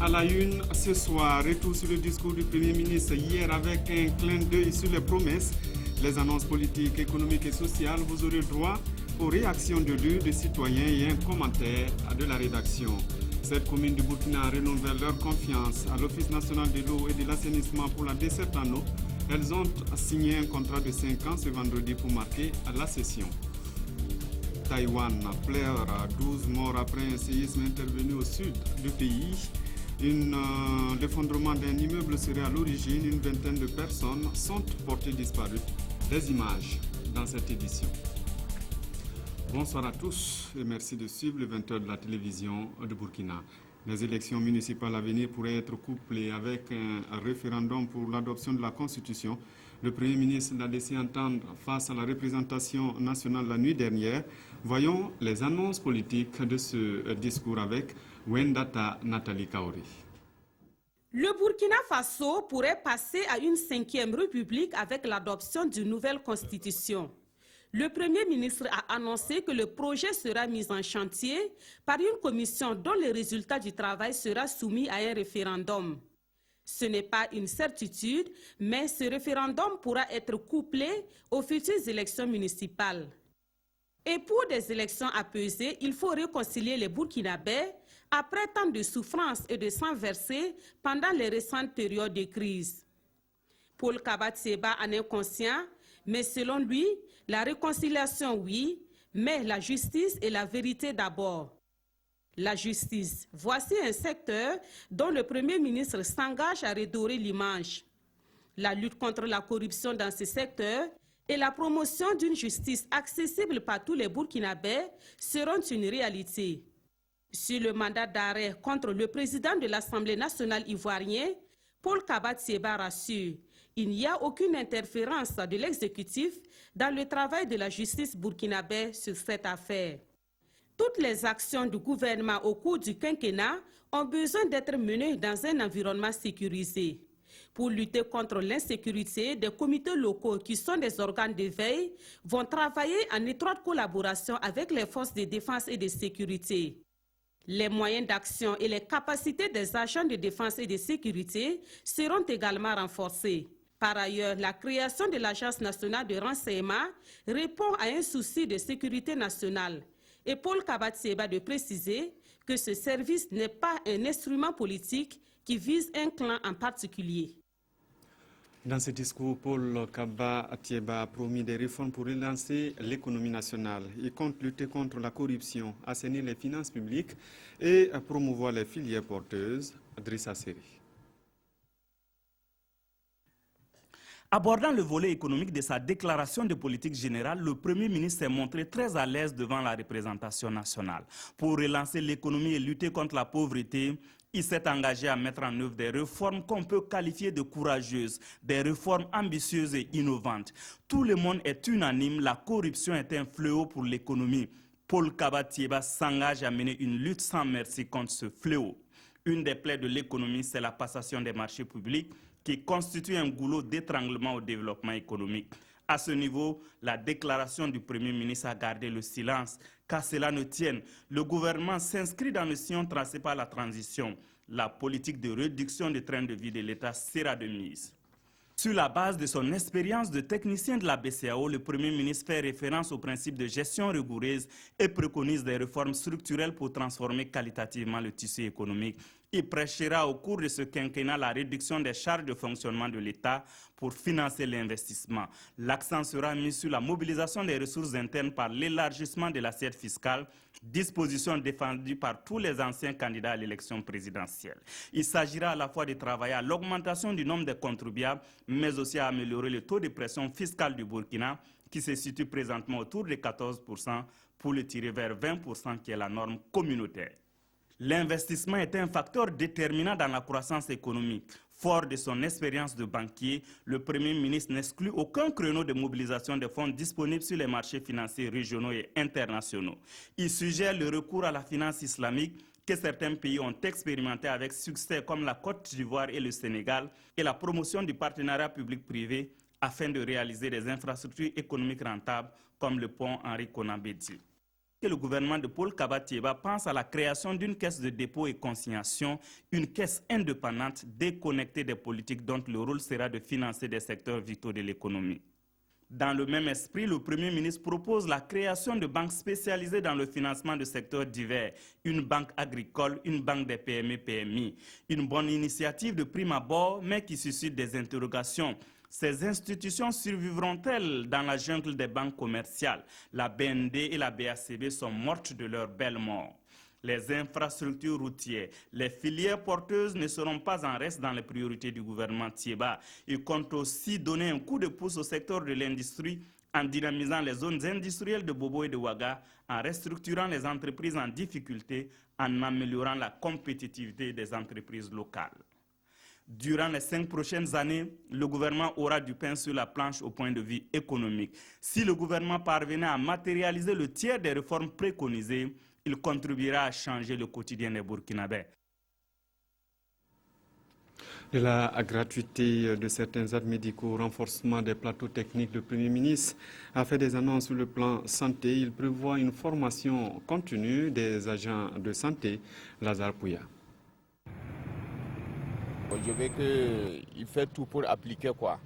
à la une ce soir. Retour sur le discours du Premier ministre hier avec un clin d'œil sur les promesses, les annonces politiques, économiques et sociales. Vous aurez droit aux réactions de deux des citoyens et un commentaire de la rédaction. Cette commune du Burkina renouvelle leur confiance à l'Office national de l'eau et de l'assainissement pour la desserte en eau. Elles ont signé un contrat de 5 ans ce vendredi pour marquer la session. Taïwan pleure 12 morts après un séisme intervenu au sud du pays. L'effondrement d'un immeuble serait à l'origine. Une vingtaine de personnes sont portées disparues. Des images dans cette édition. Bonsoir à tous et merci de suivre le 20h de la télévision de Burkina. Les élections municipales à venir pourraient être couplées avec un référendum pour l'adoption de la Constitution. Le Premier ministre l'a laissé entendre face à la représentation nationale la nuit dernière. Voyons les annonces politiques de ce discours avec Wendata Nathalie Kaori. Le Burkina Faso pourrait passer à une 5e république avec l'adoption d'une nouvelle constitution. Le Premier ministre a annoncé que le projet sera mis en chantier par une commission dont le résultat du travail sera soumis à un référendum. Ce n'est pas une certitude, mais ce référendum pourra être couplé aux futures élections municipales. Et pour des élections apaisées, il faut réconcilier les Burkinabés après tant de souffrances et de sang versé pendant les récentes périodes de crise. Paul Kabat-Seba en est conscient, mais selon lui, la réconciliation, oui, mais la justice et la vérité d'abord. La justice, voici un secteur dont le Premier ministre s'engage à redorer l'image. La lutte contre la corruption dans ce secteur et la promotion d'une justice accessible par tous les Burkinabés seront une réalité. Sur le mandat d'arrêt contre le président de l'Assemblée nationale ivoirienne, Paul Kabat-Seba rassure, il n'y a aucune interférence de l'exécutif dans le travail de la justice burkinabé sur cette affaire. Toutes les actions du gouvernement au cours du quinquennat ont besoin d'être menées dans un environnement sécurisé. Pour lutter contre l'insécurité, des comités locaux qui sont des organes de veille vont travailler en étroite collaboration avec les forces de défense et de sécurité. Les moyens d'action et les capacités des agents de défense et de sécurité seront également renforcés. Par ailleurs, la création de l'Agence nationale de renseignement répond à un souci de sécurité nationale. Et Paul Kabat-Seba de préciser que ce service n'est pas un instrument politique qui vise un clan en particulier. Dans ce discours, Paul Kabat-Seba a promis des réformes pour relancer l'économie nationale. Il compte lutter contre la corruption, assainir les finances publiques et promouvoir les filières porteuses. Drissa Seri. Abordant le volet économique de sa déclaration de politique générale, le Premier ministre s'est montré très à l'aise devant la représentation nationale. Pour relancer l'économie et lutter contre la pauvreté, il s'est engagé à mettre en œuvre des réformes qu'on peut qualifier de courageuses, des réformes ambitieuses et innovantes. Tout le monde est unanime, la corruption est un fléau pour l'économie. Paul Kabat-Seba s'engage à mener une lutte sans merci contre ce fléau. Une des plaies de l'économie, c'est la passation des marchés publics, qui constitue un goulot d'étranglement au développement économique. À ce niveau, la déclaration du Premier ministre a gardé le silence. Qu'à cela ne tienne, le gouvernement s'inscrit dans le sillon tracé par la transition. La politique de réduction des trains de vie de l'État sera de mise. Sur la base de son expérience de technicien de la BCEAO, le Premier ministre fait référence au principe de gestion rigoureuse et préconise des réformes structurelles pour transformer qualitativement le tissu économique. Il prêchera au cours de ce quinquennat la réduction des charges de fonctionnement de l'État pour financer l'investissement. L'accent sera mis sur la mobilisation des ressources internes par l'élargissement de l'assiette fiscale, disposition défendue par tous les anciens candidats à l'élection présidentielle. Il s'agira à la fois de travailler à l'augmentation du nombre de contribuables, mais aussi à améliorer le taux de pression fiscale du Burkina, qui se situe présentement autour de 14%, pour le tirer vers 20% qui est la norme communautaire. L'investissement est un facteur déterminant dans la croissance économique. Fort de son expérience de banquier, le Premier ministre n'exclut aucun créneau de mobilisation des fonds disponibles sur les marchés financiers régionaux et internationaux. Il suggère le recours à la finance islamique que certains pays ont expérimenté avec succès comme la Côte d'Ivoire et le Sénégal et la promotion du partenariat public-privé afin de réaliser des infrastructures économiques rentables comme le pont Henri Konan Bédié. que le gouvernement de Paul Kaba-Thiéba pense à la création d'une caisse de dépôt et consignation, une caisse indépendante déconnectée des politiques dont le rôle sera de financer des secteurs vitaux de l'économie. Dans le même esprit, le Premier ministre propose la création de banques spécialisées dans le financement de secteurs divers, une banque agricole, une banque des PME-PMI. Une bonne initiative de prime abord, mais qui suscite des interrogations. Ces institutions survivront-elles dans la jungle des banques commerciales? La BND et la BACB sont mortes de leur belle mort. Les infrastructures routières, les filières porteuses ne seront pas en reste dans les priorités du gouvernement Thiéba. Il compte aussi donner un coup de pouce au secteur de l'industrie en dynamisant les zones industrielles de Bobo et de Ouaga, en restructurant les entreprises en difficulté, en améliorant la compétitivité des entreprises locales. Durant les 5 prochaines années, le gouvernement aura du pain sur la planche au point de vue économique. Si le gouvernement parvenait à matérialiser le tiers des réformes préconisées, il contribuera à changer le quotidien des Burkinabés. De la gratuité de certains actes médicaux, renforcement des plateaux techniques, le Premier ministre a fait des annonces sur le plan santé. Il prévoit une formation continue des agents de santé. Lazare Pouya. Je veux qu'il fait tout pour appliquer quoi.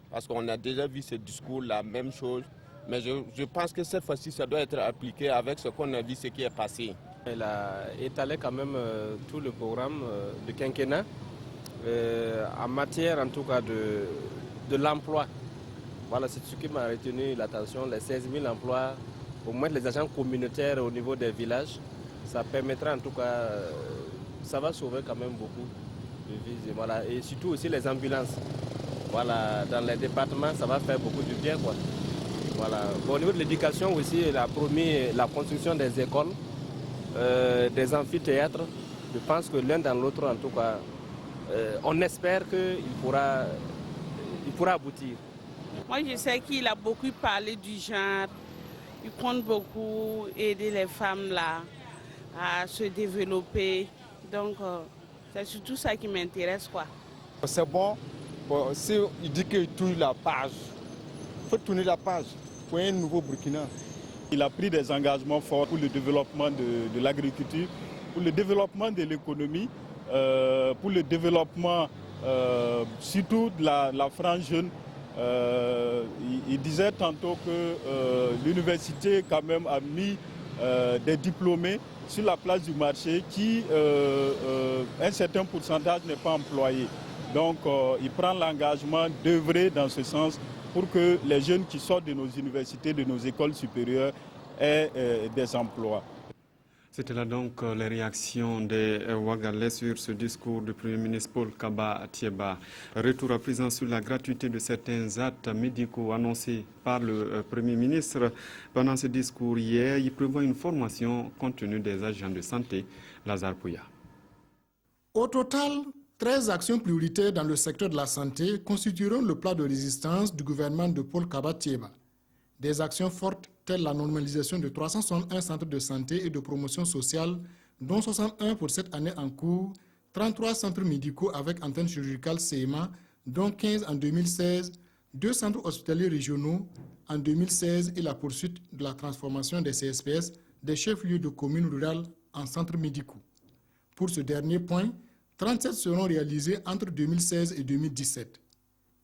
Parce qu'on a déjà vu ce discours, la même chose. Mais je pense que cette fois-ci, ça doit être appliqué avec ce qu'on a vu, ce qui est passé. Il a étalé quand même tout le programme de quinquennat en matière en tout cas de l'emploi. Voilà, c'est ce qui m'a retenu l'attention, les 16 000 emplois, au moins les agents communautaires au niveau des villages. Ça permettra en tout cas, ça va sauver quand même beaucoup de vies. Voilà. Et surtout aussi les ambulances. Voilà, dans les départements, ça va faire beaucoup de bien, quoi. Voilà. Bon, au niveau de l'éducation aussi, il a promis la construction des écoles, des amphithéâtres. Je pense que l'un dans l'autre, en tout cas, on espère qu'il pourra aboutir. Moi, je sais qu'il a beaucoup parlé du genre. Il compte beaucoup aider les femmes là à se développer. Donc, c'est surtout ça qui m'intéresse, quoi. C'est bon. Si il dit qu'il tourne la page, il faut tourner la page pour un nouveau Burkina. Il a pris des engagements forts pour le développement de l'agriculture, pour le développement de l'économie, pour le développement surtout de la frange jeune. Il disait tantôt que l'université quand même a mis des diplômés sur la place du marché qui, un certain pourcentage n'est pas employé. Donc il prend l'engagement d'œuvrer dans ce sens pour que les jeunes qui sortent de nos universités, de nos écoles supérieures aient des emplois. C'était là donc les réactions des Ouagalais sur ce discours du Premier ministre Paul Kaba-Thiéba. Retour à présent sur la gratuité de certains actes médicaux annoncés par le Premier ministre. Pendant ce discours hier, il prévoit une formation continue des agents de santé. Lazare Pouya. Au total, 13 actions prioritaires dans le secteur de la santé constitueront le plan de résistance du gouvernement de Paul Kaba-Thiéba. Des actions fortes telles la normalisation de 361 centres de santé et de promotion sociale, dont 61 pour cette année en cours, 33 centres médicaux avec antenne chirurgicale CMA, dont 15 en 2016, 2 centres hospitaliers régionaux en 2016 et la poursuite de la transformation des CSPS, des chefs-lieux de communes rurales, en centres médicaux. Pour ce dernier point, 37 seront réalisés entre 2016 et 2017.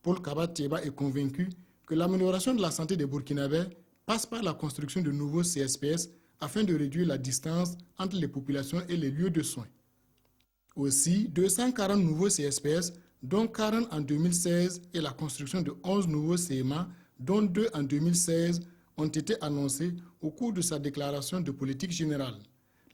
Paul Kaba-Thiéba est convaincu que l'amélioration de la santé des Burkinabés passe par la construction de nouveaux CSPS afin de réduire la distance entre les populations et les lieux de soins. Aussi, 240 nouveaux CSPS, dont 40 en 2016, et la construction de 11 nouveaux CMA, dont 2 en 2016, ont été annoncés au cours de sa déclaration de politique générale.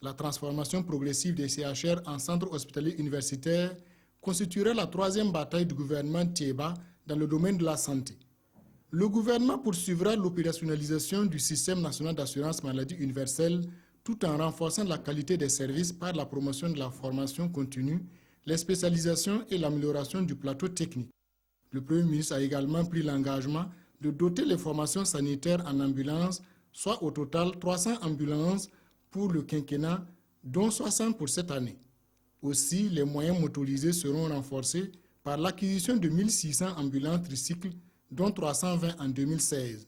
La transformation progressive des CHR en centres hospitaliers universitaires constituerait la troisième bataille du gouvernement Thiéba dans le domaine de la santé. Le gouvernement poursuivra l'opérationnalisation du système national d'assurance maladie universelle tout en renforçant la qualité des services par la promotion de la formation continue, les spécialisations et l'amélioration du plateau technique. Le Premier ministre a également pris l'engagement de doter les formations sanitaires en ambulance, soit au total 300 ambulances pour le quinquennat, dont 60 pour cette année. Aussi, les moyens motorisés seront renforcés par l'acquisition de 1600 ambulances tricycles, dont 320 en 2016.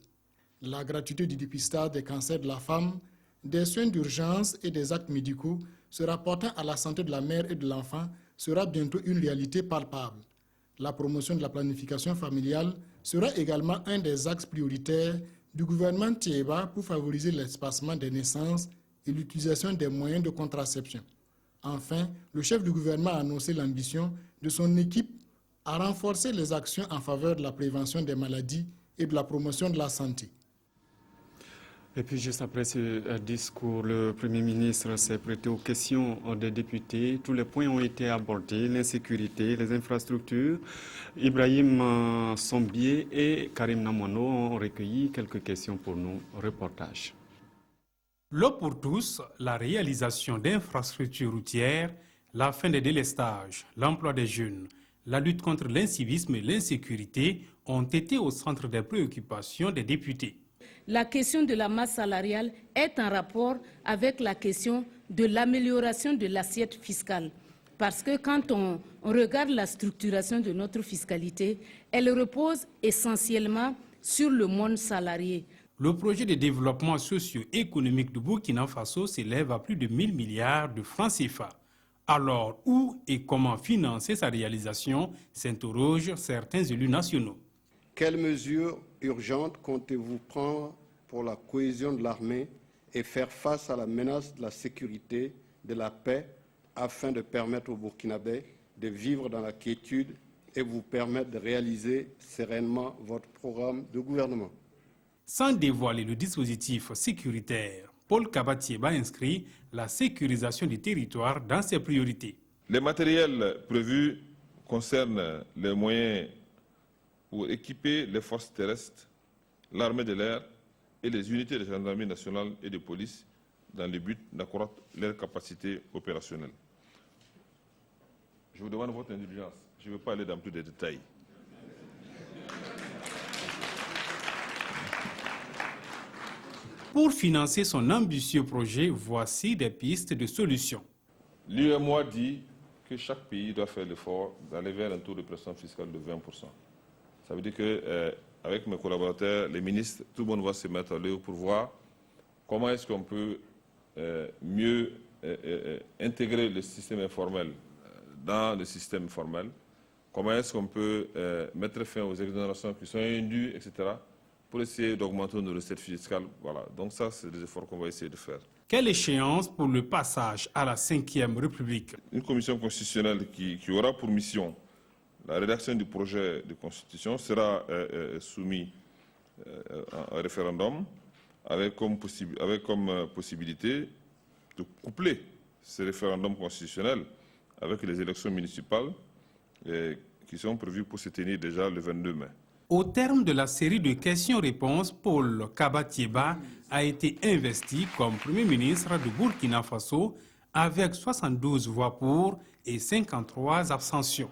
La gratuité du dépistage des cancers de la femme des soins d'urgence et des actes médicaux se rapportant à la santé de la mère et de l'enfant sera bientôt une réalité palpable. La promotion de la planification familiale sera également un des axes prioritaires du gouvernement Thiéba pour favoriser l'espacement des naissances et l'utilisation des moyens de contraception. Enfin, le chef du gouvernement a annoncé l'ambition de son équipe à renforcer les actions en faveur de la prévention des maladies et de la promotion de la santé. Et puis juste après ce discours, le Premier ministre s'est prêté aux questions des députés. Tous les points ont été abordés, l'insécurité, les infrastructures. Ibrahim Sombié et Karim Namouano ont recueilli quelques questions pour nos reportages. L'eau pour tous, la réalisation d'infrastructures routières, la fin des délestages, l'emploi des jeunes, la lutte contre l'incivisme et l'insécurité ont été au centre des préoccupations des députés. La question de la masse salariale est en rapport avec la question de l'amélioration de l'assiette fiscale. Parce que quand on regarde la structuration de notre fiscalité, elle repose essentiellement sur le monde salarié. Le projet de développement socio-économique du Burkina Faso s'élève à plus de 1000 milliards de francs CFA. Alors, où et comment financer sa réalisation, s'interrogent certains élus nationaux. Quelles mesures urgentes comptez-vous prendre pour la cohésion de l'armée et faire face à la menace de la sécurité, de la paix, afin de permettre aux Burkinabés de vivre dans la quiétude et vous permettre de réaliser sereinement votre programme de gouvernement? Sans dévoiler le dispositif sécuritaire, Paul Kaba Thiéba inscrit la sécurisation du territoire dans ses priorités. Les matériels prévus concernent les moyens pour équiper les forces terrestres, l'armée de l'air et les unités de gendarmerie nationale et de police dans le but d'accroître leurs capacités opérationnelles. Je vous demande votre indulgence. Je ne vais pas aller dans plus de détails. Pour financer son ambitieux projet, voici des pistes de solutions. L'UEMOA dit que chaque pays doit faire l'effort d'aller vers un taux de pression fiscale de 20%. Ça veut dire qu'avec mes collaborateurs, les ministres, tout le monde va se mettre à l'œuvre pour voir comment est-ce qu'on peut mieux intégrer le système informel dans le système formel, comment est-ce qu'on peut mettre fin aux exonérations qui sont indues, etc., pour essayer d'augmenter nos recettes fiscales. Voilà. Donc ça, c'est des efforts qu'on va essayer de faire. Quelle échéance pour le passage à la 5e République? Une commission constitutionnelle qui aura pour mission la rédaction du projet de constitution sera soumise à un référendum avec comme possibilité de coupler ce référendum constitutionnel avec les élections municipales qui sont prévues pour se tenir déjà le 22 mai. Au terme de la série de questions-réponses, Paul Kaba Thiéba a été investi comme Premier ministre du Burkina Faso avec 72 voix pour et 53 abstentions.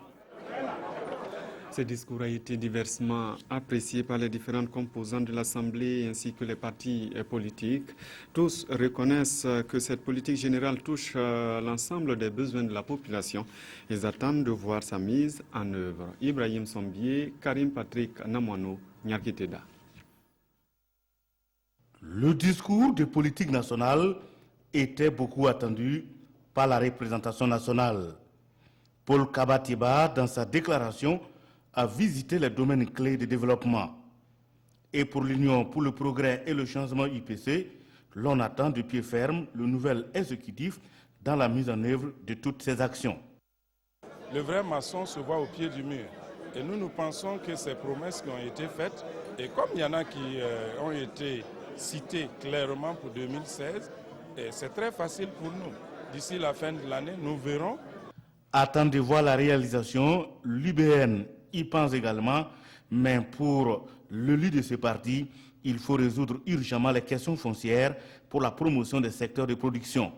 Ce discours a été diversement apprécié par les différentes composantes de l'Assemblée ainsi que les partis politiques. Tous reconnaissent que cette politique générale touche l'ensemble des besoins de la population. Ils attendent de voir sa mise en œuvre. Ibrahim Sombié, Karim Patrick Namouano, Nyarkiteda. Le discours de politique nationale était beaucoup attendu par la représentation nationale. Paul Kaba Thiéba, dans sa déclaration, a visité les domaines clés de développement. Et pour l'Union pour le progrès et le changement UPC, l'on attend de pied ferme le nouvel exécutif dans la mise en œuvre de toutes ces actions. Le vrai maçon se voit au pied du mur. Et nous pensons que ces promesses qui ont été faites, et comme il y en a qui ont été citées clairement pour 2016, c'est très facile pour nous. D'ici la fin de l'année, nous verrons. Attendez de voir la réalisation, l'UBN y pense également, mais pour le leader de ce parti, il faut résoudre urgemment les questions foncières pour la promotion des secteurs de production.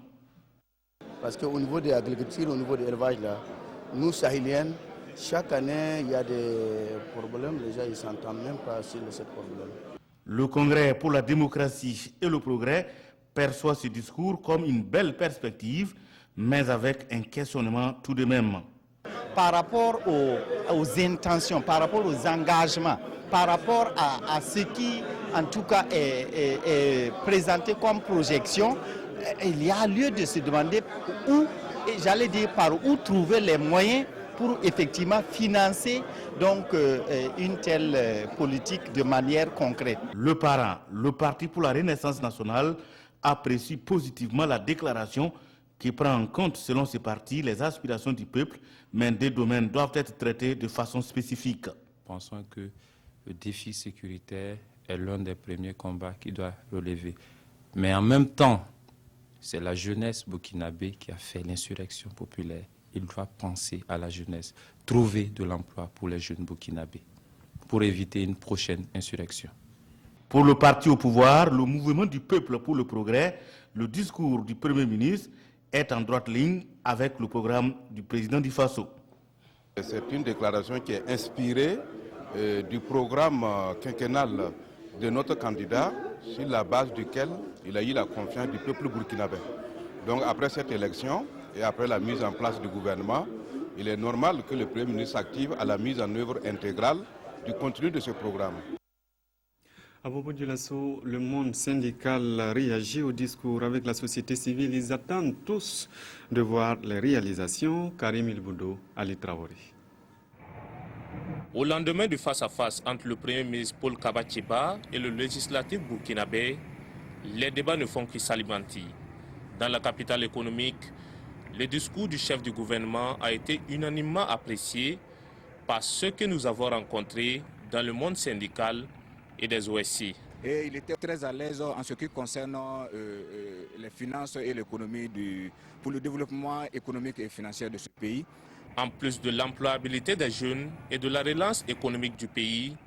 Parce qu'au niveau de l'agriculture, au niveau de l'élevage, nous, Sahéliens, chaque année, il y a des problèmes. Déjà, ils ne s'entendent même pas sur ce problème. Le Congrès pour la démocratie et le progrès perçoit ce discours comme une belle perspective, mais avec un questionnement tout de même. Par rapport aux intentions, par rapport aux engagements, par rapport à ce qui en tout cas est présenté comme projection, il y a lieu de se demander où, j'allais dire par où trouver les moyens pour effectivement financer donc une telle politique de manière concrète. Le parent, le Parti pour la Renaissance nationale, apprécie positivement la déclaration qui prend en compte, selon ce parti, les aspirations du peuple, mais des domaines doivent être traités de façon spécifique. Pensons que le défi sécuritaire est l'un des premiers combats qui doit relever. Mais en même temps, c'est la jeunesse burkinabé qui a fait l'insurrection populaire. Il doit penser à la jeunesse, trouver de l'emploi pour les jeunes burkinabés, pour éviter une prochaine insurrection. Pour le parti au pouvoir, le mouvement du peuple pour le progrès, le discours du Premier ministre est en droite ligne avec le programme du président du Faso. C'est une déclaration qui est inspirée du programme quinquennal de notre candidat, sur la base duquel il a eu la confiance du peuple burkinabé. Donc après cette élection et après la mise en place du gouvernement, il est normal que le Premier ministre s'active à la mise en œuvre intégrale du contenu de ce programme. À propos du lasso, le monde syndical réagit au discours avec la société civile. Ils attendent tous de voir les réalisations. Karim Ilboudo, Ali Traoré. Au lendemain du face-à-face entre le Premier ministre Paul Kaba-Thiéba et le législatif burkinabé, les débats ne font que s'alimenter. Dans la capitale économique, le discours du chef du gouvernement a été unanimement apprécié par ceux que nous avons rencontrés dans le monde syndical et des OSI. Et il était très à l'aise en ce qui concerne les finances et l'économie pour le développement économique et financier de ce pays. En plus de l'employabilité des jeunes et de la relance économique du pays,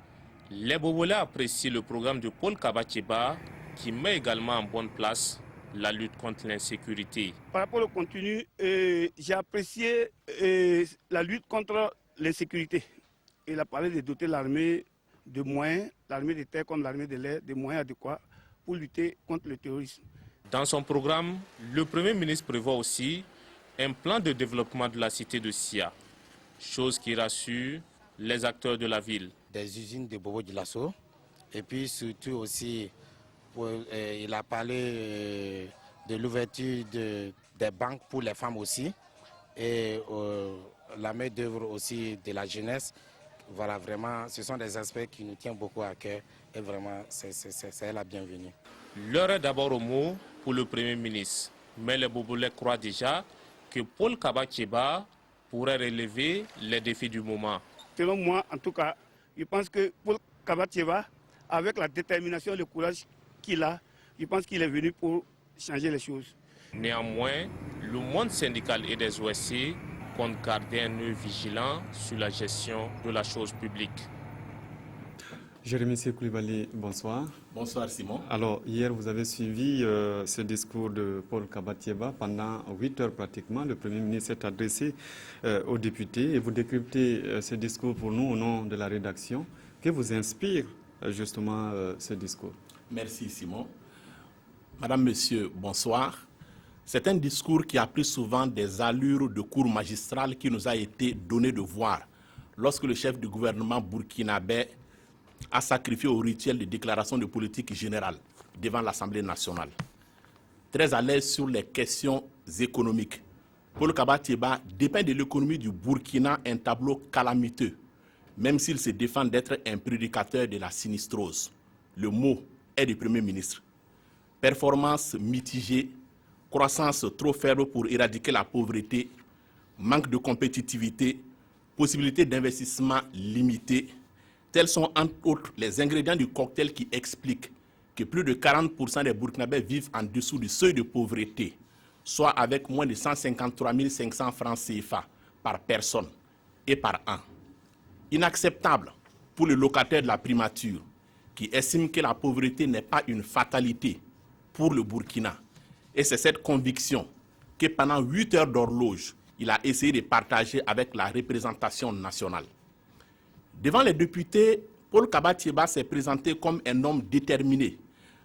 les Bobolais apprécient le programme de Paul Kaba-Thiéba qui met également en bonne place la lutte contre l'insécurité. Par rapport au contenu, j'ai apprécié la lutte contre l'insécurité. Il a parlé de doter l'armée de moyens, l'armée de terre comme l'armée de l'air, des moyens adéquats pour lutter contre le terrorisme. Dans son programme, le Premier ministre prévoit aussi un plan de développement de la cité de Sia, chose qui rassure les acteurs de la ville. Des usines de Bobo Dioulasso et puis surtout aussi, il a parlé de l'ouverture des banques pour les femmes aussi et la main d'œuvre aussi de la jeunesse. Voilà, vraiment, ce sont des aspects qui nous tiennent beaucoup à cœur et vraiment, c'est la bienvenue. L'heure est d'abord au mot pour le Premier ministre, mais les Bobolais croient déjà que Paul Kaba-Thiéba pourrait relever les défis du moment. Selon moi, en tout cas, je pense que Paul Kaba-Thiéba, avec la détermination et le courage qu'il a, je pense qu'il est venu pour changer les choses. Néanmoins, le monde syndical et des OSC comptent garder un œil vigilant sur la gestion de la chose publique. Jérémy Koulibaly, bonsoir. Bonsoir Simon. Alors, hier, vous avez suivi ce discours de Paul Kaba-Thiéba. Pendant 8 heures pratiquement, le Premier ministre s'est adressé aux députés et vous décryptez ce discours pour nous au nom de la rédaction. Que vous inspire justement ce discours? Merci Simon. Madame, Monsieur, bonsoir. C'est un discours qui a pris souvent des allures de cours magistral qui nous a été donné de voir lorsque le chef du gouvernement burkinabé a sacrifié au rituel de déclaration de politique générale devant l'Assemblée nationale. Très à l'aise sur les questions économiques, Paul Kaba-Thiéba dépeint de l'économie du Burkina un tableau calamiteux, même s'il se défend d'être un prédicateur de la sinistrose. Le mot est du Premier ministre. Performance mitigée, croissance trop faible pour éradiquer la pauvreté, manque de compétitivité, possibilité d'investissement limitée. Tels sont entre autres les ingrédients du cocktail qui expliquent que plus de 40% des Burkinabés vivent en dessous du seuil de pauvreté, soit avec moins de 153 500 francs CFA par personne et par an. Inacceptable pour le locataire de la primature qui estime que la pauvreté n'est pas une fatalité pour le Burkina. Et c'est cette conviction que pendant 8 heures d'horloge, il a essayé de partager avec la représentation nationale. Devant les députés, Paul Kaba-Thiéba s'est présenté comme un homme déterminé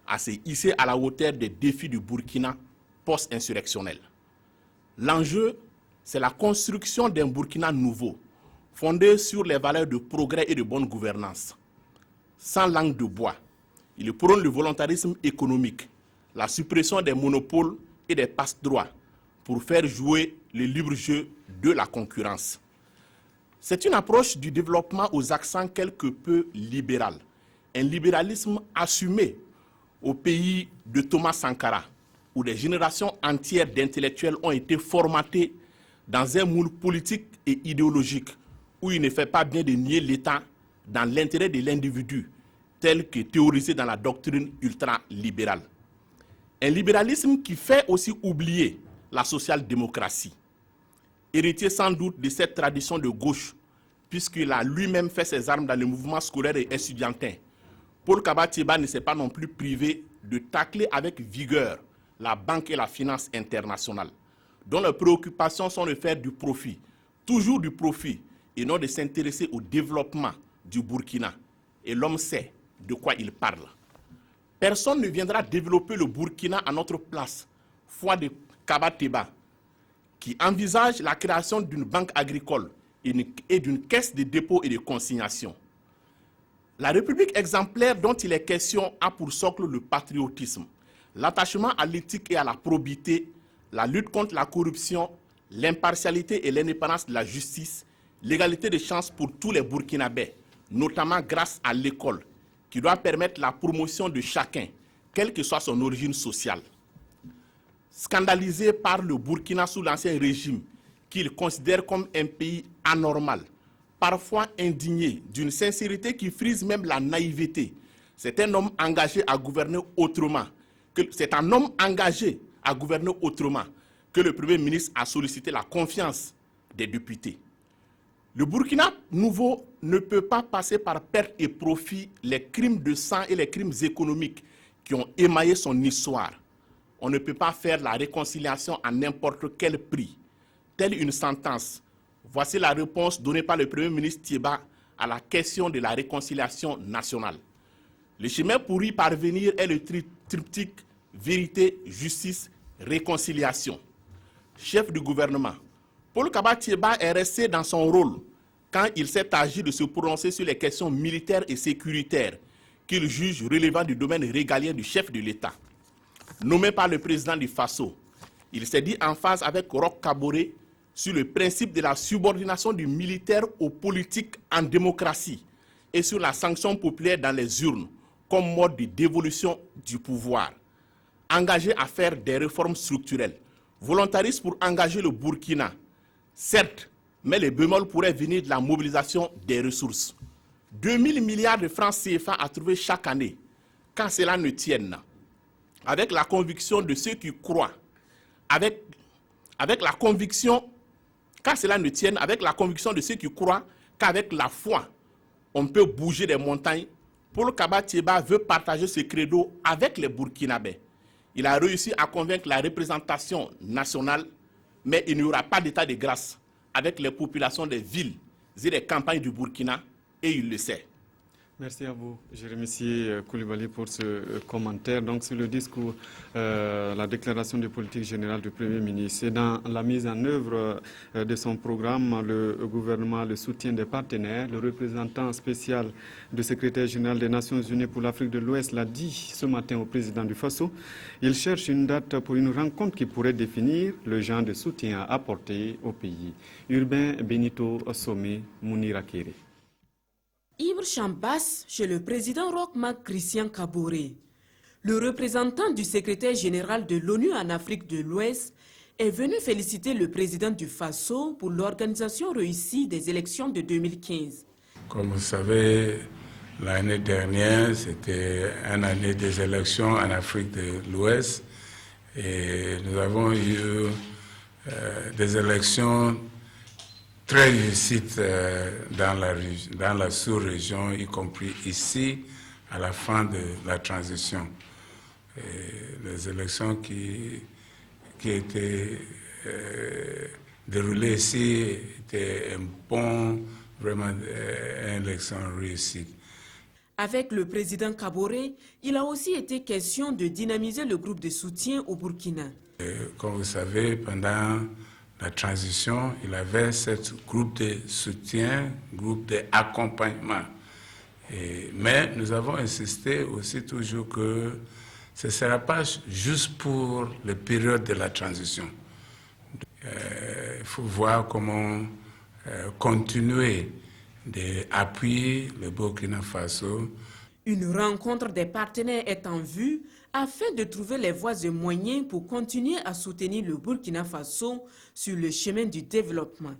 à se hisser à la hauteur des défis du Burkina post-insurrectionnel. L'enjeu, c'est la construction d'un Burkina nouveau, fondé sur les valeurs de progrès et de bonne gouvernance. Sans langue de bois, Il prône le volontarisme économique, la suppression des monopoles et des passe-droits pour faire jouer le libre jeu de la concurrence. C'est une approche du développement aux accents quelque peu libéral, un libéralisme assumé au pays de Thomas Sankara, où des générations entières d'intellectuels ont été formatées dans un moule politique et idéologique, où il ne fait pas bien de nier l'État dans l'intérêt de l'individu, tel que théorisé dans la doctrine ultralibérale. Un libéralisme qui fait aussi oublier la social-démocratie, héritier sans doute de cette tradition de gauche, puisqu'il a lui-même fait ses armes dans le mouvement scolaire et estudiantin. Paul Kaba-Thiéba ne s'est pas non plus privé de tacler avec vigueur la banque et la finance internationale, dont leurs préoccupations sont de faire du profit, toujours du profit, et non de s'intéresser au développement du Burkina. Et l'homme sait de quoi il parle. Personne ne viendra développer le Burkina à notre place, foi de Kaba-Thiéba, qui envisage la création d'une banque agricole et d'une caisse de dépôt et de consignation. La République exemplaire dont il est question a pour socle le patriotisme, l'attachement à l'éthique et à la probité, la lutte contre la corruption, l'impartialité et l'indépendance de la justice, l'égalité des chances pour tous les Burkinabés, notamment grâce à l'école, qui doit permettre la promotion de chacun, quelle que soit son origine sociale. Scandalisé par le Burkina sous l'ancien régime, qu'il considère comme un pays anormal, parfois indigné, d'une sincérité qui frise même la naïveté, c'est un homme engagé à gouverner autrement. C'est un homme engagé à gouverner autrement que le Premier ministre a sollicité la confiance des députés. Le Burkina nouveau ne peut pas passer par perte et profit les crimes de sang et les crimes économiques qui ont émaillé son histoire. On ne peut pas faire la réconciliation à n'importe quel prix. Telle une sentence, voici la réponse donnée par le Premier ministre Thiéba à la question de la réconciliation nationale. Le chemin pour y parvenir est le triptyque vérité, justice, réconciliation. Chef du gouvernement, Paul Kaba-Thiéba est resté dans son rôle quand il s'est agi de se prononcer sur les questions militaires et sécuritaires qu'il juge relevant du domaine régalien du chef de l'État. Nommé par le président du Faso, il s'est dit en phase avec Roch Kaboré sur le principe de la subordination du militaire aux politiques en démocratie et sur la sanction populaire dans les urnes comme mode de dévolution du pouvoir. Engagé à faire des réformes structurelles, volontariste pour engager le Burkina, certes, mais le bémol pourrait venir de la mobilisation des ressources. 2000 milliards de francs CFA à trouver chaque année, quand cela ne tienne, avec la conviction de ceux qui croient, avec la conviction, quand cela ne tienne, avec la conviction de ceux qui croient qu'avec la foi, on peut bouger des montagnes. Paul Kaba-Thiéba veut partager ce credo avec les Burkinabés. Il a réussi à convaincre la représentation nationale, mais il n'y aura pas d'état de grâce avec les populations des villes et des campagnes du Burkina, et il le sait. Merci à vous, Jérémy Koulibaly, pour ce commentaire. Donc, sur le discours, la déclaration de politique générale du Premier ministre. Et dans la mise en œuvre de son programme, le gouvernement, le soutien des partenaires, le représentant spécial du secrétaire général des Nations Unies pour l'Afrique de l'Ouest l'a dit ce matin au président du Faso. Il cherche une date pour une rencontre qui pourrait définir le genre de soutien à apporter au pays. Urbain Benito Somé, Mounira Kéré. Ibre Chambas chez le président Roch Marc Christian Kaboré. Le représentant du secrétaire général de l'ONU en Afrique de l'Ouest est venu féliciter le président du Faso pour l'organisation réussie des élections de 2015. Comme vous savez, l'année dernière, c'était une année des élections en Afrique de l'Ouest et nous avons eu des élections très réussite dans la sous-région, y compris ici, à la fin de la transition. Et les élections qui étaient déroulées ici étaient vraiment une élection réussie. Avec le président Kaboré, il a aussi été question de dynamiser le groupe de soutien au Burkina. Comme vous savez, pendant la transition, il avait ce groupe de soutien, groupe d'accompagnement. Mais nous avons insisté aussi toujours que ce ne sera pas juste pour les périodes de la transition. Il faut voir comment continuer d'appuyer le Burkina Faso. Une rencontre des partenaires est en vue afin de trouver les voies et moyens pour continuer à soutenir le Burkina Faso sur le chemin du développement.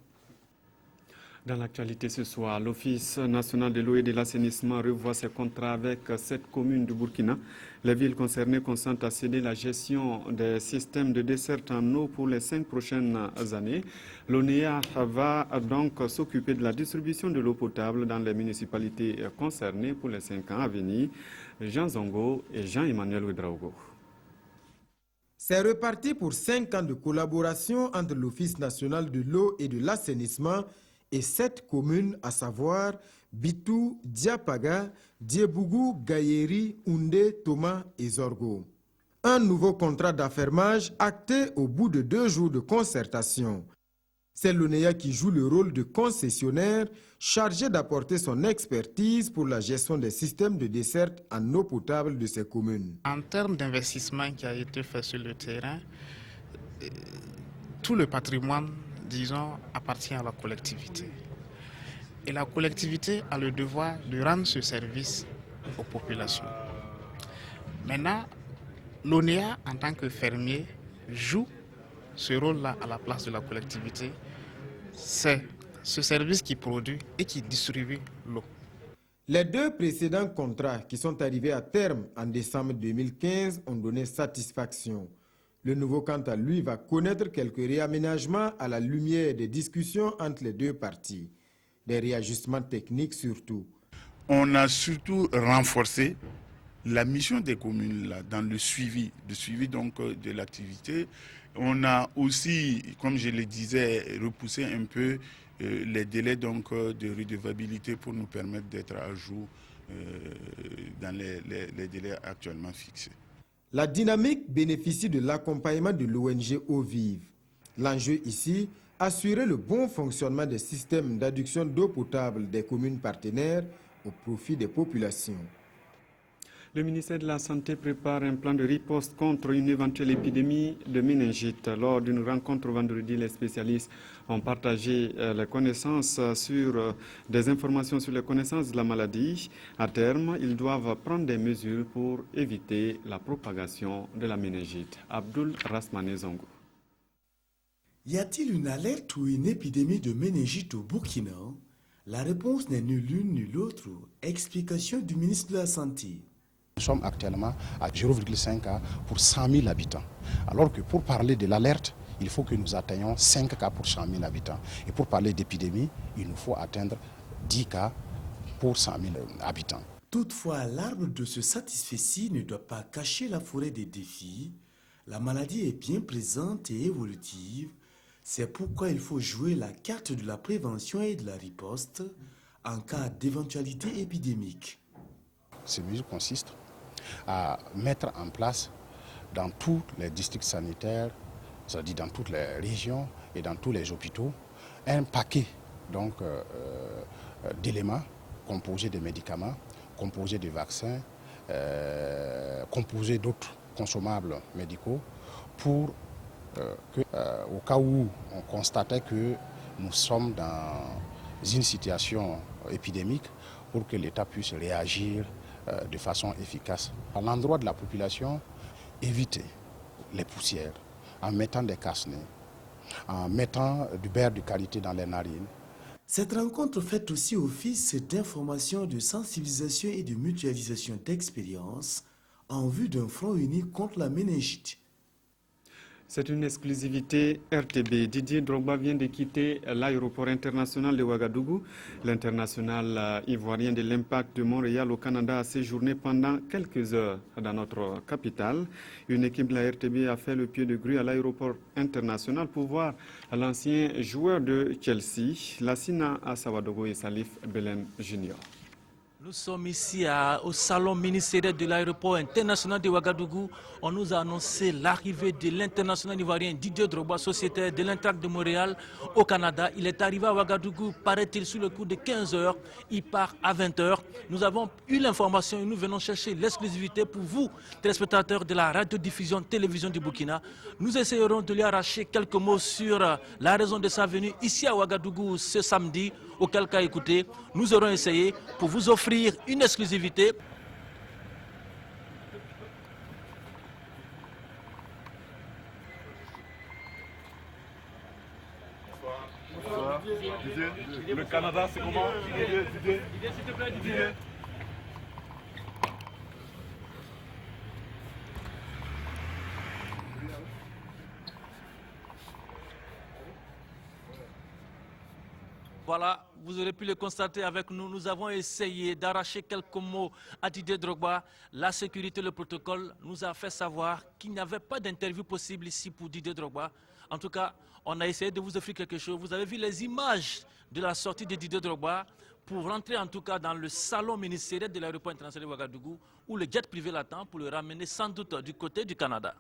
Dans l'actualité ce soir, l'Office national de l'eau et de l'assainissement revoit ses contrats avec 7 communes du Burkina. Les villes concernées consentent à céder la gestion des systèmes de desserte en eau pour les 5 prochaines années. L'ONEA va donc s'occuper de la distribution de l'eau potable dans les municipalités concernées pour les 5 ans à venir. Jean Zongo et Jean-Emmanuel Ouedraogo. C'est reparti pour 5 ans de collaboration entre l'Office national de l'eau et de l'assainissement et 7 communes, à savoir Bitou, Diapaga, Diebougou, Gaïeri, Oundé, Thomas et Zorgo. Un nouveau contrat d'affermage acté au bout de 2 jours de concertation. C'est l'ONEA qui joue le rôle de concessionnaire chargé d'apporter son expertise pour la gestion des systèmes de desserte en eau potable de ces communes. En termes d'investissement qui a été fait sur le terrain, tout le patrimoine, disons, appartient à la collectivité. Et la collectivité a le devoir de rendre ce service aux populations. Maintenant, l'ONEA, en tant que fermier, joue ce rôle-là à la place de la collectivité. C'est ce service qui produit et qui distribue l'eau. Les 2 précédents contrats qui sont arrivés à terme en décembre 2015 ont donné satisfaction. Le nouveau, quant à lui, va connaître quelques réaménagements à la lumière des discussions entre les 2 parties. Des réajustements techniques surtout. On a surtout renforcé la mission des communes là, dans le suivi donc, de l'activité. On a aussi, comme je le disais, repoussé un peu les délais donc, de redevabilité pour nous permettre d'être à jour dans les délais actuellement fixés. La dynamique bénéficie de l'accompagnement de l'ONG Eau Vive. L'enjeu ici, assurer le bon fonctionnement des systèmes d'adduction d'eau potable des communes partenaires au profit des populations. Le ministère de la Santé prépare un plan de riposte contre une éventuelle épidémie de méningite. Lors d'une rencontre vendredi, les spécialistes ont partagé les connaissances sur des informations sur les connaissances de la maladie. À terme, ils doivent prendre des mesures pour éviter la propagation de la méningite. Abdul Rasmane Zongo. Y a-t-il une alerte ou une épidémie de méningite au Burkina? La réponse n'est ni l'une ni l'autre. Explication du ministre de la Santé. Nous sommes actuellement à 0,5 cas pour 100 000 habitants. Alors que pour parler de l'alerte, il faut que nous atteignions 5 cas pour 100 000 habitants. Et pour parler d'épidémie, il nous faut atteindre 10 cas pour 100 000 habitants. Toutefois, l'arbre de ce satisfecit ne doit pas cacher la forêt des défis. La maladie est bien présente et évolutive. C'est pourquoi il faut jouer la carte de la prévention et de la riposte en cas d'éventualité épidémique. Ces mesures consistent à mettre en place dans tous les districts sanitaires, c'est-à-dire dans toutes les régions et dans tous les hôpitaux, un paquet d'éléments composés de médicaments, composés de vaccins, composés d'autres consommables médicaux pour au cas où on constatait que nous sommes dans une situation épidémique, pour que l'État puisse réagir de façon efficace. À l'endroit de la population, éviter les poussières en mettant des casse-nez, en mettant du beurre de qualité dans les narines. Cette rencontre fait aussi office d'information, de sensibilisation et de mutualisation d'expériences en vue d'un front uni contre la méningite. C'est une exclusivité RTB. Didier Drogba vient de quitter l'aéroport international de Ouagadougou. L'international ivoirien de l'Impact de Montréal au Canada a séjourné pendant quelques heures dans notre capitale. Une équipe de la RTB a fait le pied de grue à l'aéroport international pour voir l'ancien joueur de Chelsea, Lassina Assawadogo et Salif Belen Jr. Nous sommes ici au salon ministériel de l'aéroport international de Ouagadougou. On nous a annoncé l'arrivée de l'international ivoirien Didier Drogba, sociétaire de l'Intrac de Montréal au Canada. Il est arrivé à Ouagadougou, paraît-il, sur le coup de 15 h. Il part à 20 h. Nous avons eu l'information et nous venons chercher l'exclusivité pour vous, téléspectateurs de la radiodiffusion télévision du Burkina. Nous essayerons de lui arracher quelques mots sur la raison de sa venue ici à Ouagadougou ce samedi. Auquel cas, écoutez, nous aurons essayé pour vous offrir une exclusivité. Bonsoir. Didier, le Canada, c'est comment? Didier, s'il te plaît, Didier. Voilà, vous aurez pu le constater avec nous. Nous avons essayé d'arracher quelques mots à Didier Drogba. La sécurité, le protocole nous a fait savoir qu'il n'y avait pas d'interview possible ici pour Didier Drogba. En tout cas, on a essayé de vous offrir quelque chose. Vous avez vu les images de la sortie de Didier Drogba pour rentrer en tout cas dans le salon ministériel de l'aéroport international de Ouagadougou où le jet privé l'attend pour le ramener sans doute du côté du Canada.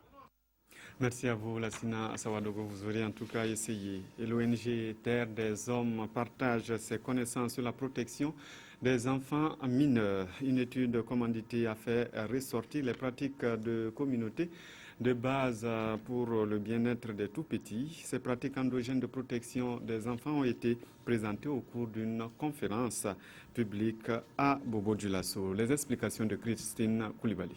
Merci à vous, Lassina Assawadogo. Vous aurez en tout cas essayé. Et l'ONG Terre des Hommes partage ses connaissances sur la protection des enfants mineurs. Une étude commanditée a fait ressortir les pratiques de communauté de base pour le bien-être des tout-petits. Ces pratiques endogènes de protection des enfants ont été présentées au cours d'une conférence publique à Bobo-Dioulasso. Les explications de Christine Koulibaly.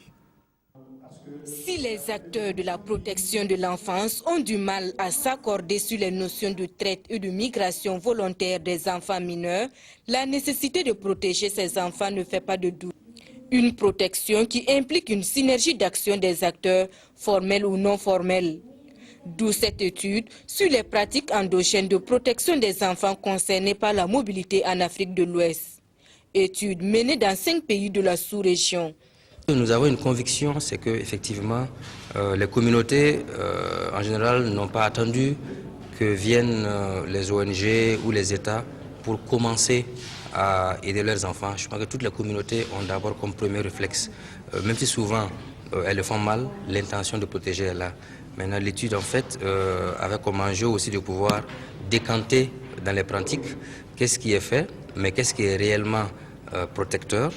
Si les acteurs de la protection de l'enfance ont du mal à s'accorder sur les notions de traite et de migration volontaire des enfants mineurs, la nécessité de protéger ces enfants ne fait pas de doute. Une protection qui implique une synergie d'action des acteurs, formels ou non formels. D'où cette étude sur les pratiques endogènes de protection des enfants concernés par la mobilité en Afrique de l'Ouest. Étude menée dans 5 pays de la sous-région. Nous avons une conviction, c'est que effectivement, les communautés en général n'ont pas attendu que viennent les ONG ou les États pour commencer à aider leurs enfants. Je pense que toutes les communautés ont d'abord comme premier réflexe, même si souvent elles le font mal, l'intention de protéger est là. Maintenant, l'étude en fait avait comme enjeu aussi de pouvoir décanter dans les pratiques qu'est-ce qui est fait, mais qu'est-ce qui est réellement protecteur.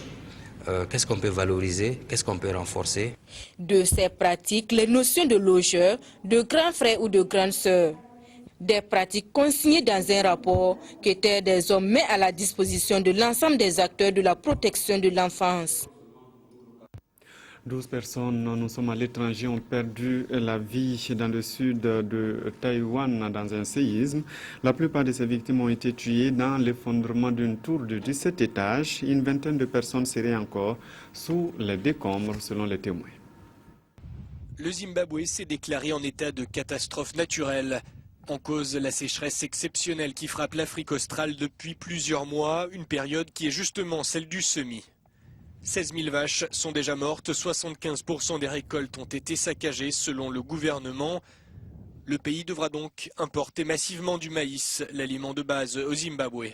Qu'est-ce qu'on peut valoriser, qu'est-ce qu'on peut renforcer. De ces pratiques, les notions de logeur, de grand frère ou de grande sœur. Des pratiques consignées dans un rapport que Terre des Hommes met à la disposition de l'ensemble des acteurs de la protection de l'enfance. 12 personnes, nous sommes à l'étranger, ont perdu la vie dans le sud de Taïwan dans un séisme. La plupart de ces victimes ont été tuées dans l'effondrement d'une tour de 17 étages. Une vingtaine de personnes seraient encore sous les décombres, selon les témoins. Le Zimbabwe s'est déclaré en état de catastrophe naturelle. En cause, la sécheresse exceptionnelle qui frappe l'Afrique australe depuis plusieurs mois, une période qui est justement celle du semis. 16 000 vaches sont déjà mortes, 75% des récoltes ont été saccagées selon le gouvernement. Le pays devra donc importer massivement du maïs, l'aliment de base au Zimbabwe.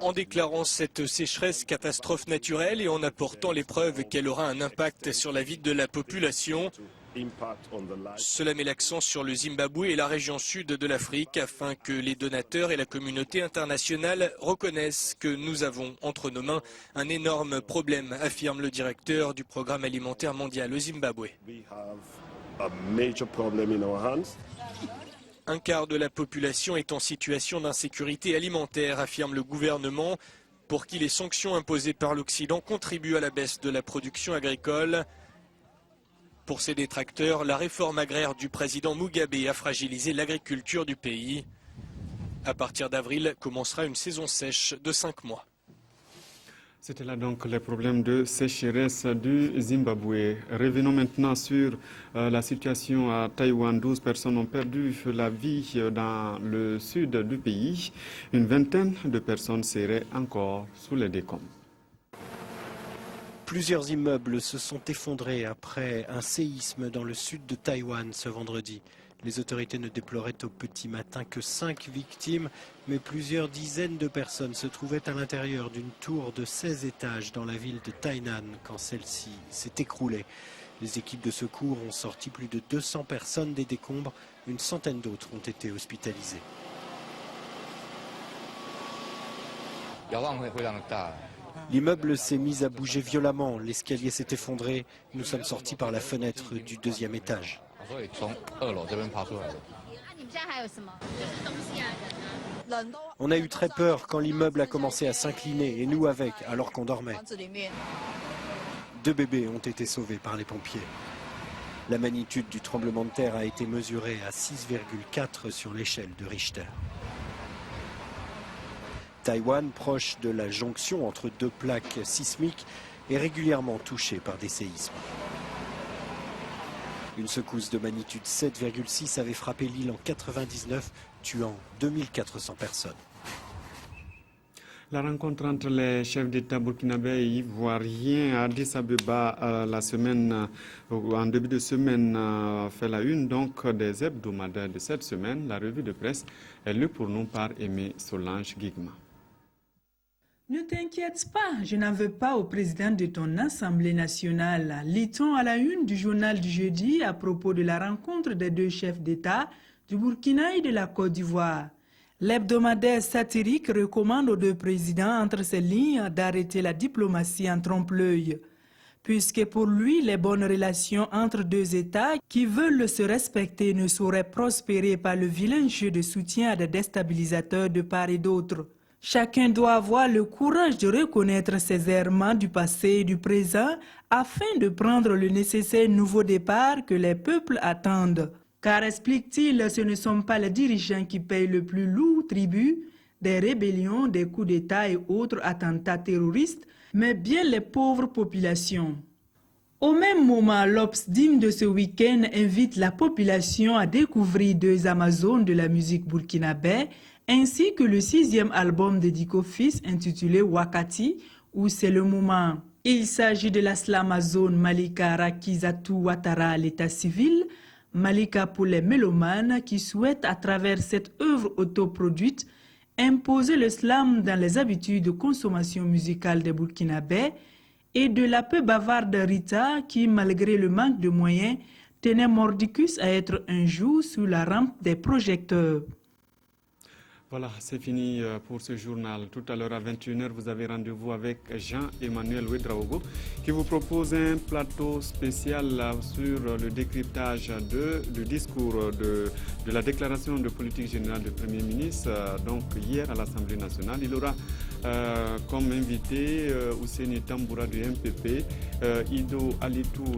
En déclarant cette sécheresse catastrophe naturelle et en apportant les preuves qu'elle aura un impact sur la vie de la population, cela met l'accent sur le Zimbabwe et la région sud de l'Afrique afin que les donateurs et la communauté internationale reconnaissent que nous avons entre nos mains un énorme problème, affirme le directeur du programme alimentaire mondial au Zimbabwe. Un quart de la population est en situation d'insécurité alimentaire, affirme le gouvernement, pour qui les sanctions imposées par l'Occident contribuent à la baisse de la production agricole. Pour ses détracteurs, la réforme agraire du président Mugabe a fragilisé l'agriculture du pays. À partir d'avril, commencera une saison sèche de 5 mois. C'était là donc les problèmes de sécheresse du Zimbabwe. Revenons maintenant sur la situation à Taïwan. 12 personnes ont perdu la vie dans le sud du pays. Une vingtaine de personnes seraient encore sous les décombres. Plusieurs immeubles se sont effondrés après un séisme dans le sud de Taïwan ce vendredi. Les autorités ne déploraient au petit matin que 5 victimes, mais plusieurs dizaines de personnes se trouvaient à l'intérieur d'une tour de 16 étages dans la ville de Tainan quand celle-ci s'est écroulée. Les équipes de secours ont sorti plus de 200 personnes des décombres, une centaine d'autres ont été hospitalisées. L'immeuble s'est mis à bouger violemment, l'escalier s'est effondré, nous sommes sortis par la fenêtre du 2e étage. On a eu très peur quand l'immeuble a commencé à s'incliner et nous avec, alors qu'on dormait. 2 bébés ont été sauvés par les pompiers. La magnitude du tremblement de terre a été mesurée à 6,4 sur l'échelle de Richter. Taïwan, proche de la jonction entre 2 plaques sismiques, est régulièrement touché par des séismes. Une secousse de magnitude 7,6 avait frappé l'île en 1999, tuant 2400 personnes. La rencontre entre les chefs d'État burkinabé et ivoiriens à Addis Abeba en début de semaine fait la une donc des hebdomadaires de cette semaine. La revue de presse est lue pour nous par Aimé Solange Guigma. Ne t'inquiète pas, je n'en veux pas au président de ton Assemblée nationale. Lit-on à la une du journal du jeudi à propos de la rencontre des 2 chefs d'État du Burkina et de la Côte d'Ivoire. L'hebdomadaire satirique recommande aux 2 présidents entre ces lignes d'arrêter la diplomatie en trompe-l'œil, puisque pour lui, les bonnes relations entre 2 États qui veulent se respecter ne sauraient prospérer par le vilain jeu de soutien à des déstabilisateurs de part et d'autre. Chacun doit avoir le courage de reconnaître ses errements du passé et du présent afin de prendre le nécessaire nouveau départ que les peuples attendent. Car, explique-t-il, ce ne sont pas les dirigeants qui payent le plus lourd tribut des rébellions, des coups d'État et autres attentats terroristes, mais bien les pauvres populations. Au même moment, l'Obsdim de ce week-end invite la population à découvrir 2 Amazones de la musique burkinabé, ainsi que le 6e album de Diko Fils intitulé Wakati, où c'est le moment. Il s'agit de la slamazone Malika Rakizatu Ouattara à l'état civil, Malika pour les mélomanes qui souhaitent à travers cette œuvre autoproduite imposer le slam dans les habitudes de consommation musicale des Burkinabés, et de la peu bavarde Rita qui, malgré le manque de moyens, tenait mordicus à être un jour sous la rampe des projecteurs. Voilà, c'est fini pour ce journal. Tout à l'heure à 21h, vous avez rendez-vous avec Jean-Emmanuel Ouedraogo qui vous propose un plateau spécial sur le décryptage du discours de la déclaration de politique générale du Premier ministre, donc hier à l'Assemblée nationale. Il aura comme invité Ousseini Tamboura du MPP, Ido Alitou